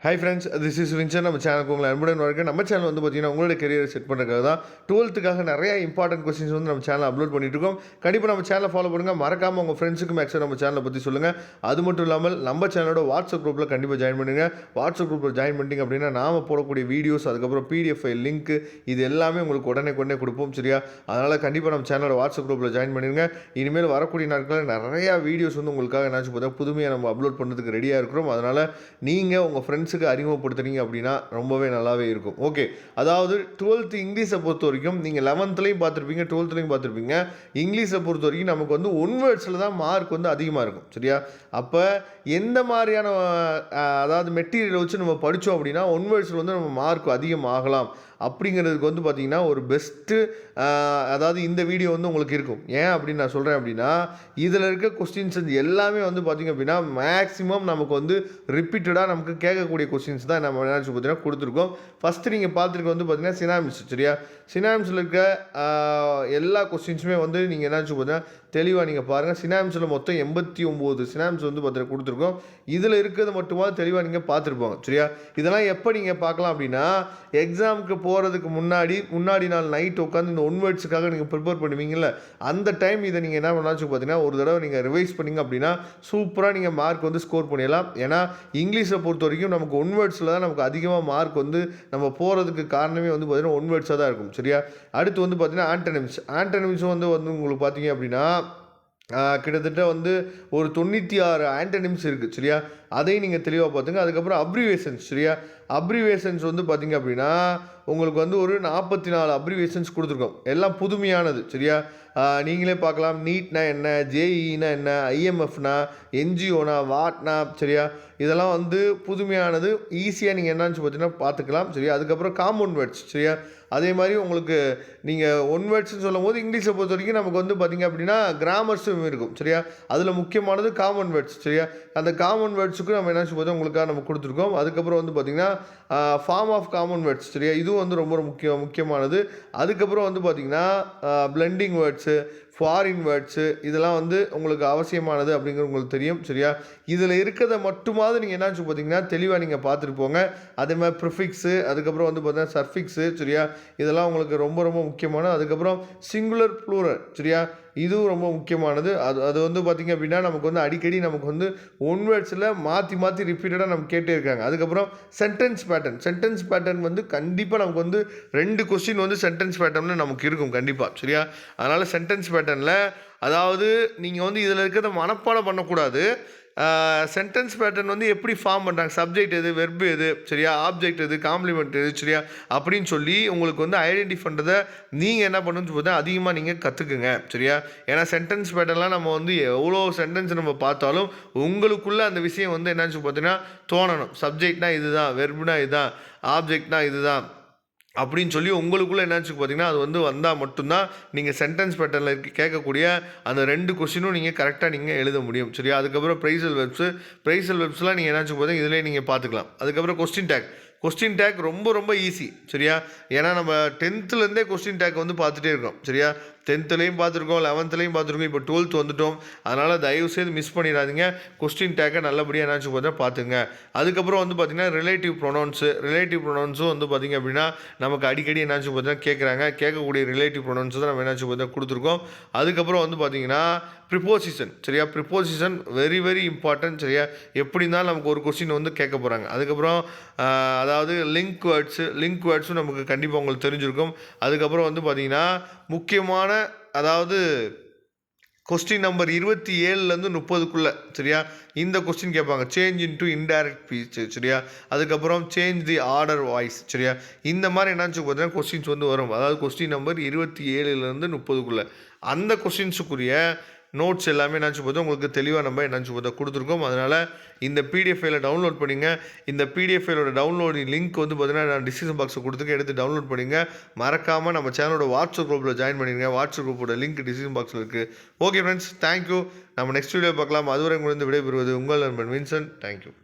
Hi friends, this is Vinson. நம்ம சேனலுக்கு உங்களை அன்புடன் வரக்கு. நம்ம சேனல் வந்து பார்த்தீங்கன்னா உங்களோட கெரியரை செட் பண்ணுறதுக்காக தான் 12த்துக்காக நிறைய இம்பார்ட்டன்ட் கொஸ்டின்ஸ் வந்து நம்ம சேனல் அப்லோட் பண்ணிட்டு இருக்கோம். கண்டிப்பாக நம்ம சேனலை ஃபாலோ பண்ணுங்கள். மறக்காமல் உங்கள் ஃப்ரெண்ட்ஸுக்கு மேக்ஸிமம் நம்ம சேனலை பற்றி சொல்லுங்கள். அது மட்டும் இல்லாமல் நம்ம சேனலோட வாட்ஸ்அப் குரூப்பில் கண்டிப்பாக ஜாயின் பண்ணுங்கள். வாட்ஸ்அப் குரூப்பில் ஜாயின் பண்ணிட்டீங்க அப்படின்னா நாம் போடக்கூடிய வீடியோஸ், அதுக்கப்புறம் பிடிஎஃப் ஃபைல் லிங்க், இது எல்லாமே உங்களுக்கு உடனே கொடுப்போம். சரியா? அதனால் கண்டிப்பாக நம்ம சேனலோட வாட்ஸ்அப் குரூப்பில் ஜாயின் பண்ணிடுங்க. இனிமேல் வரக்கூடிய நாட்களில் நிறையா வீடியோஸ் வந்து உங்களுக்காக என்னாச்சு பார்த்தா புதுமையாக நம்ம அப்லோட் பண்ணுறதுக்கு ரெடியாக இருக்கிறோம். அதனால் நீங்கள் உங்கள் ஃப்ரெண்ட்ஸுக்கு அறிமுகப்படுத்த அப்படின்னா ரொம்பவே நல்லாவே இருக்கும். ஓகே, அதாவது 12th இங்கிலீஷை பொறுத்த வரைக்கும் நீங்கள் 11லையும் பார்த்துருப்பீங்க, 12லையும் பார்த்துருப்பீங்க. இங்கிலீஷை பொறுத்த வரைக்கும் நமக்கு வந்து ஒன் வேர்ட்ஸில் தான் மார்க் வந்து அதிகமாக இருக்கும். சரியா? அப்போ எந்த மாதிரியான அதாவது மெட்டீரியலை வச்சு நம்ம படித்தோம் அப்படின்னா ஒன் வேர்ட்ஸில் வந்து நம்ம மார்க் அதிகமாகலாம் அப்படிங்கிறதுக்கு வந்து பார்த்திங்கன்னா ஒரு பெஸ்ட்டு அதாவது இந்த வீடியோ வந்து உங்களுக்கு இருக்கும். ஏன் அப்படின்னு நான் சொல்கிறேன் அப்படின்னா, இதில் இருக்க கொஸ்டின்ஸ் எல்லாமே வந்து பார்த்திங்க அப்படின்னா மேக்ஸிமம் நமக்கு வந்து ரிப்பீட்டடாக நமக்கு கேட்கக்கூடிய கொஸ்டின்ஸ் தான் நம்ம என்ன பார்த்தீங்கன்னா கொடுத்துருக்கோம். ஃபஸ்ட்டு நீங்கள் பார்த்துருக்க வந்து பார்த்திங்கன்னா சினாமிஸ். சரியா? சினாமிஸில் இருக்க எல்லா கொஸ்டின்ஸுமே வந்து நீங்கள் என்னாச்சு பார்த்தீங்கன்னா தெளிவாக நீங்கள் பாருங்கள். சினாமிஸில் மொத்தம் 89 சினாமிஸ் வந்து பார்த்தீங்கன்னா கொடுத்துருக்கோம். இதில் இருக்கிறது மட்டுமா தெளிவாக நீங்கள் பார்த்துருப்பாங்க. சரியா? இதெல்லாம் எப்போ நீங்கள் பார்க்கலாம் அப்படின்னா, எக்ஸாமுக்கு போகிறதுக்கு முன்னாடி நாள் நைட் உட்காந்து இந்த ஒன் வேர்ட்ஸுக்காக நீங்கள் ப்ரிப்பேர் பண்ணுவீங்கல்ல, அந்த டைம் இதை நீங்கள் என்ன பண்ணாச்சு பார்த்தீங்கன்னா ஒரு தடவை நீங்கள் ரிவைஸ் பண்ணிங்க அப்படின்னா சூப்பராக நீங்கள் மார்க் வந்து ஸ்கோர் பண்ணிடலாம். ஏன்னா இங்கிலீஷை பொறுத்த வரைக்கும் நமக்கு ஒன் வேர்ட்ஸில் தான் நமக்கு அதிகமாக மார்க் வந்து நம்ம போகிறதுக்கு காரணமே வந்து பார்த்திங்கன்னா ஒன் வேர்ட்ஸாக தான் இருக்கும். சரியா? அடுத்து வந்து பார்த்திங்கன்னா ஆன்டனிம்ஸும் வந்து உங்களுக்கு பார்த்தீங்க அப்படின்னா கிட்டத்தட்ட வந்து ஒரு 96 ஆன்டனிம்ஸ் இருக்குது. சரியா? அதையும் நீங்கள் தெளிவாக பார்த்துங்க. அதுக்கப்புறம் அப்ரிவேஷன்ஸ். சரியா? அப்ரிவேஷன்ஸ் வந்து பார்த்திங்க அப்படின்னா உங்களுக்கு வந்து ஒரு 44 அப்ரிவேஷன்ஸ் கொடுத்துருக்கோம். எல்லாம் புதுமையானது. சரியா? நீங்களே பார்க்கலாம். நீட்னா என்ன, ஜேஇனா என்ன, ஐஎம்எஃப்னா, என்ஜிஓனா, வாட்னா. சரியா? இதெல்லாம் வந்து புதுமையானது. ஈஸியாக நீங்கள் என்னன்னு பார்த்தீங்கன்னா பார்த்துக்கலாம். சரியா? அதுக்கப்புறம் காம்பவுண்ட் வேர்ட்ஸ். சரியா? அதே மாதிரி உங்களுக்கு நீங்கள் ஒன் வேர்ட்ஸ்னு சொல்லும் போது இங்கிலீஷை பொறுத்த வரைக்கும் நமக்கு வந்து பார்த்திங்க அப்படின்னா கிராமர்ஸும் இருக்கும். சரியா? அதில் முக்கியமானது காமன் வேர்ட்ஸ். சரியா? அந்த காமன் வேர்ட்ஸுக்கு நம்ம என்ன பார்த்தா உங்களுக்காக நம்ம கொடுத்துருக்கோம். அதுக்கப்புறம் வந்து பார்த்திங்கன்னா ஃபார்ம் ஆஃப் காமன் வேர்ட்ஸ். சரியா? இதுவும் வந்து ரொம்ப முக்கியமானது. அதுக்கப்புறம் வந்து பார்த்திங்கன்னா பிளெண்டிங் வேர்ட்ஸு, ஃபாரின் வேர்ட்ஸு, இதெல்லாம் வந்து உங்களுக்கு அவசியமானது அப்படிங்கிறது உங்களுக்கு தெரியும். சரியா? இதில் இருக்கிறத மட்டுமாவது நீங்கள் என்னாச்சு பார்த்தீங்கன்னா தெளிவாக நீங்கள் பார்த்துட்டு போங்க. அதே மாதிரி ப்ரிஃபிக்ஸு, அதுக்கப்புறம் வந்து பார்த்தீங்கன்னா சர்ஃபிக்ஸு. சரியா? இதெல்லாம் உங்களுக்கு ரொம்ப முக்கியமானது. அதுக்கப்புறம் சிங்குலர் ப்ளூரல். சரியா? இதுவும் ரொம்ப முக்கியமானது. அது வந்து பார்த்திங்க அப்படின்னா நமக்கு வந்து அடிக்கடி நமக்கு வந்து ஒன் வேர்ட்ஸில் மாற்றி ரிப்பீட்டடாக நம்ம கேட்டே இருக்காங்க. அதுக்கப்புறம் சென்டென்ஸ் பேட்டர்ன் வந்து கண்டிப்பாக நமக்கு வந்து 2 கொஸ்டின் வந்து சென்டென்ஸ் பேட்டர்னில் நமக்கு இருக்கும் கண்டிப்பாக. சரியா? அதனால் சென்டென்ஸ் பேட்டர்னில் அதாவது நீங்கள் வந்து இதில் இருக்கிறத மனப்பாடம் பண்ணக்கூடாது. சென்டென்ஸ் பேட்டர்ன் வந்து எப்படி ஃபார்ம் பண்ணுறாங்க, சப்ஜெக்ட் எது, வெர்பு எது, சரியா, ஆப்ஜெக்ட் எது, காம்ப்ளிமெண்ட் எது, சரியா, அப்படின்னு சொல்லி உங்களுக்கு வந்து ஐடென்டிஃபை பண்ணுறதை நீங்கள் என்ன பண்ணணும்னு பார்த்தா அதிகமாக நீங்கள் கற்றுக்குங்க. சரியா? ஏன்னா சென்டென்ஸ் பேட்டர்ன்லாம் நம்ம வந்து எவ்வளோ சென்டென்ஸ் நம்ம பார்த்தாலும் உங்களுக்குள்ளே அந்த விஷயம் வந்து என்னன்னு பார்த்தீங்கன்னா தோணணும். சப்ஜெக்ட்னா இதுதான், வெர்புனா இதுதான், ஆப்ஜெக்ட்னா இதுதான் அப்படின்னு சொல்லி உங்களுக்குள்ளே என்னாச்சு பார்த்தீங்கன்னா அது வந்து வந்தால் மட்டும்தான் நீங்கள் சென்டென்ஸ் பேட்டர்னில் கேட்கக்கூடிய அந்த 2 கொஸ்டினும் நீங்கள் கரெக்டாக நீங்கள் எழுத முடியும். சரியா? அதுக்கப்புறம் ப்ரைசல் வெப்ஸ்லாம் நீங்கள் என்னாச்சு பார்த்தீங்கன்னா இதிலே நீங்கள் பார்த்துக்கலாம். அதுக்கப்புறம் கொஸ்டின் டேக் ரொம்ப ஈஸி. சரியா? ஏன்னா நம்ம 10th கொஸ்டின் டேக் வந்து பார்த்துட்டே இருக்கோம். சரியா? 10த்லையும் பார்த்துருக்கோம், 11த்லையும் பார்த்துருக்கோம், இப்போ 12th வந்துட்டோம். அதனால் தயவுசெய்து மிஸ் பண்ணிடாதீங்க. கொஸ்டின் டேக்கை நல்லபடியாக என்னாச்சு பார்த்தா பார்த்துங்க. அதுக்கப்புறம் வந்து பார்த்திங்கன்னா ரிலேட்டிவ் ப்ரொனவுன்ஸும் வந்து பார்த்திங்க அப்படின்னா நமக்கு அடிக்கடி என்னாச்சு பார்த்தீங்கன்னா கேட்கக்கூடிய ரிலேட்டிவ் ப்ரொனவுன்ஸ் தான் நம்ம என்னாச்சு பார்த்தா கொடுத்துருக்கோம். அதுக்கப்புறம் வந்து பார்த்திங்கன்னா ப்ரிப்போசிஷன். சரியா? Preposition very important. சரியா? எப்படி இருந்தாலும் நமக்கு ஒரு கொஸ்டின் வந்து கேட்க போகிறாங்க. அதுக்கப்புறம் அதாவது லிங்க் வேர்ட்ஸும் நமக்கு கண்டிப்பாக உங்களுக்கு தெரிஞ்சிருக்கும். அதுக்கப்புறம் வந்து பார்த்திங்கன்னா முக்கியமான அதாவது கொஸ்டின் நம்பர் 27லேருந்து 30க்குள்ளே. சரியா? இந்த கொஸ்டின் கேட்பாங்க. Change into indirect speech. சரியா? அதுக்கப்புறம் சேஞ்ச் தி ஆர்டர் வாய்ஸ். சரியா? இந்த மாதிரி என்னாச்சு பார்த்தீங்கன்னா கொஸ்டின்ஸ் வந்து வரும். அதாவது கொஸ்டின் நம்பர் 27லேருந்து 30க்குள்ளே அந்த கொஸ்டின்ஸுக்குரிய நோட்ஸ் எல்லாமே என்னாச்சு பார்த்தா உங்களுக்கு தெளிவாக நம்ம என்னாச்சு பார்த்தா கொடுத்துருக்கோம். அதனால் இந்த பிடிஎஃப் ஃபைலை டவுன்லோட் பண்ணிங்க. இந்த பிடிஎஃப் ஃபைலோட டவுன்லோடிங் லிங்க் வந்து பார்த்தீங்கன்னா நான் டிஸ்கிரிப்ஷன் பாக்ஸில் கொடுத்துக்க, எடுத்து டவுன்லோட் பண்ணிங்க. மறக்காமல் நம்ம சேனலோட வாட்ஸ்அப் குரூப்பில் ஜாயின் பண்ணிடுங்க. வாட்ஸ்அப் குரூப்போட லிங்க் டிஸ்கிரிப்ஷன் பாக்ஸில் இருக்குது. Okay friends, thank you. நம்ம நெக்ஸ்ட் வீடியோ பார்க்கலாம். அதுவரை உங்களுக்கு விடைபெறுவது உங்கள் நண்பன் வின்சன். தேங்க்யூ.